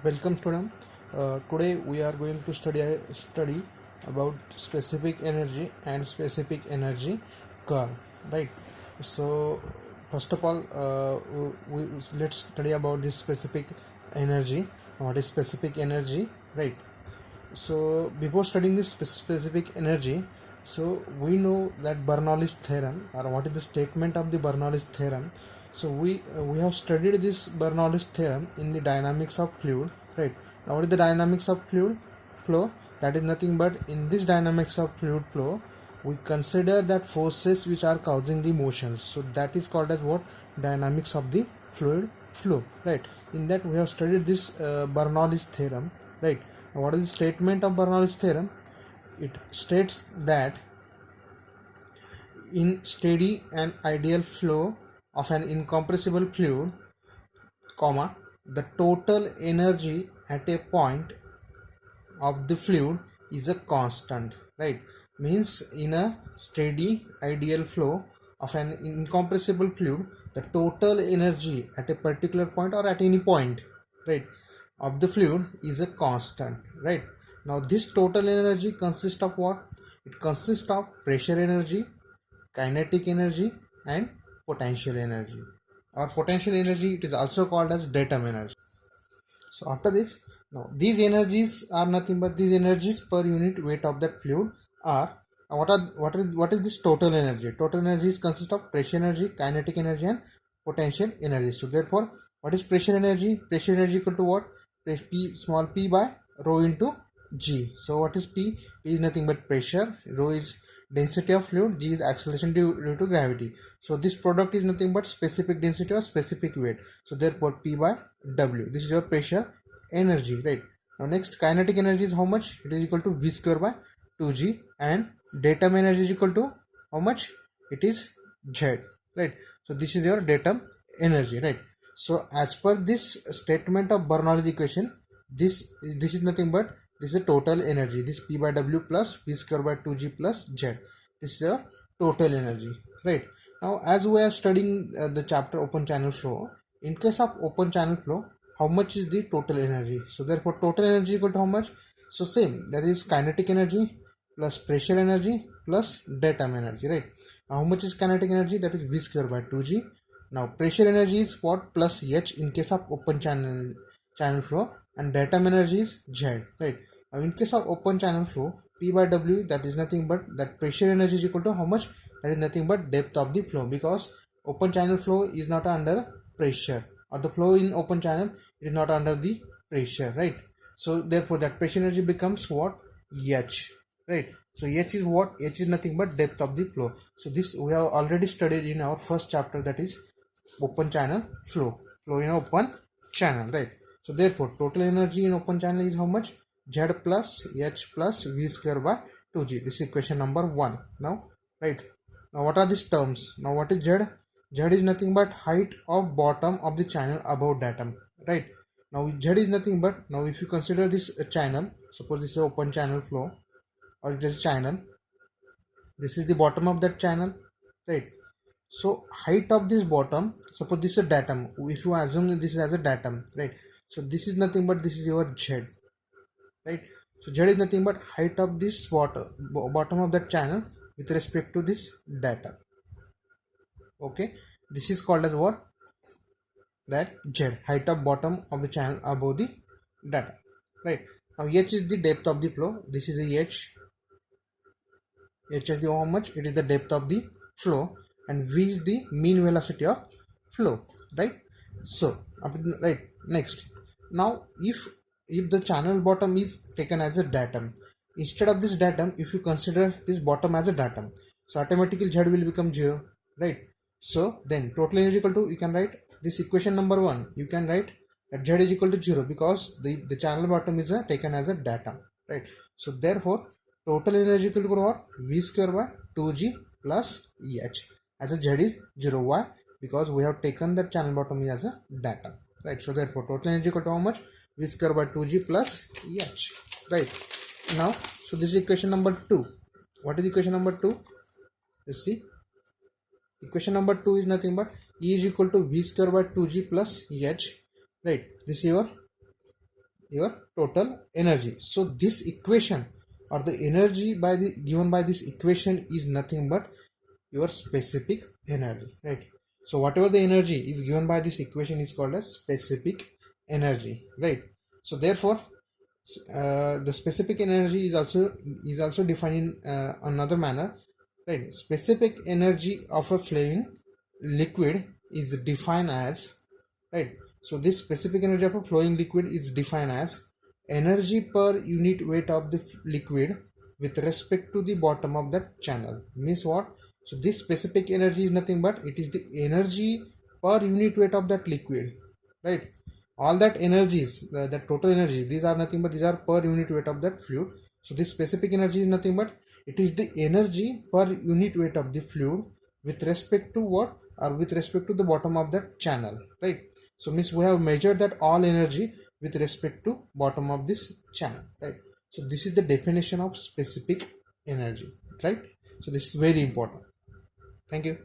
Welcome student. Today we are going to study about specific energy and specific energy curve. Right. So first of all, let's study about this specific energy. What is specific energy? Right. So before studying this specific energy, so we know that Bernoulli's theorem, or what is the statement of the Bernoulli's theorem. So we have studied this Bernoulli's theorem in the dynamics of fluid, right? Now what is the dynamics of fluid flow? That is nothing but in this dynamics of fluid flow, we consider that forces which are causing the motions. So that is called as what? Dynamics of the fluid flow, right? In that we have studied this Bernoulli's theorem, right? Now what is the statement of Bernoulli's theorem? It states that in steady and ideal flow of an incompressible fluid, comma, the total energy at a point of the fluid is a constant, right? Means in a steady ideal flow of an incompressible fluid, the total energy at a particular point or at any point, right, of the fluid is a constant, right? Now this total energy consists of what? It consists of pressure energy, kinetic energy and potential energy, or potential energy it is also called as datum energy. So after this, now these energies are nothing but these energies per unit weight of that fluid are what is this total energy? Total energy is consist of pressure energy, kinetic energy and potential energy. So therefore, what is pressure energy? Pressure energy equal to what? P small p by rho into g. So what is p? P is nothing but pressure, rho is density of fluid, g is acceleration due to gravity. So this product is nothing but specific density or specific weight. So therefore p by w. This is your pressure energy, right? Now next, kinetic energy is how much? It is equal to v square by 2g, and datum energy is equal to how much? It is z, right? So this is your datum energy, right? So as per this statement of Bernoulli equation, this is nothing but this is total energy. This p by w plus v square by 2g plus z. This is your total energy, right? Now as we are studying the chapter open channel flow, in case of open channel flow, how much is the total energy? So therefore total energy equal to how much? So same, that is kinetic energy plus pressure energy plus datum energy, right? Now how much is kinetic energy? That is v square by 2g. Now pressure energy is what? Plus h in case of open channel flow, and datum energy is z, right? Now in case of open channel flow, p by w, that is nothing but that pressure energy is equal to how much? That is nothing but depth of the flow, because open channel flow is not under pressure, or the flow in open channel it is not under the pressure, right? So therefore that pressure energy becomes what? H, right? So H is what? H is nothing but depth of the flow. So this we have already studied in our first chapter, that is open channel flow in open channel, right? So therefore total energy in open channel is how much? Z plus H plus V square by 2G. This is equation number 1 now, right? Now what are these terms? Now what is Z? Z is nothing but height of bottom of the channel above datum, right? Now Z is nothing but, now if you consider this channel, suppose this is open channel flow, or it is channel, this is the bottom of that channel, right? So height of this bottom, suppose this is a datum, if you assume this is as a datum, right? So this is nothing but this is your Z, right? So Z is nothing but height of this bottom of that channel with respect to this datum. Okay, this is called as what? That Z, height of bottom of the channel above the datum, right? Now H is the depth of the flow. This is the H. H is the how much? It is the depth of the flow, and V is the mean velocity of flow, right? So right, next, now if the channel bottom is taken as a datum, instead of this datum, if you consider this bottom as a datum, so automatically Z will become 0, right? So then total energy equal to, you can write this equation number 1, you can write that Z is equal to 0 because the channel bottom is taken as a datum, right? So therefore total energy equal to what? V square by 2G plus EH, as a Z is 0. Why? Because we have taken that channel bottom as a datum, right? So therefore total energy equal to how much? V square by 2G plus EH, right? Now, so this is equation number 2. What is equation number 2? Let's see. Equation number 2 is nothing but E is equal to V square by 2G plus EH, right? This is your your total energy. So this equation or the energy given by this equation is nothing but your specific energy, right? So whatever the energy is given by this equation is called as specific energy, right? So therefore the specific energy is also defined in another manner, right? Specific energy of a flowing liquid is defined as, right? So this specific energy of a flowing liquid is defined as energy per unit weight of the liquid with respect to the bottom of that channel. Means what? So this specific energy is nothing but it is the energy per unit weight of that liquid, right? All that energies, the total energy, these are nothing but these are per unit weight of that fluid. So this specific energy is nothing but it is the energy per unit weight of the fluid with respect to what, or with respect to the bottom of that channel, right? So means we have measured that all energy with respect to bottom of this channel, right? So this is the definition of specific energy, right? So this is very important. Thank you.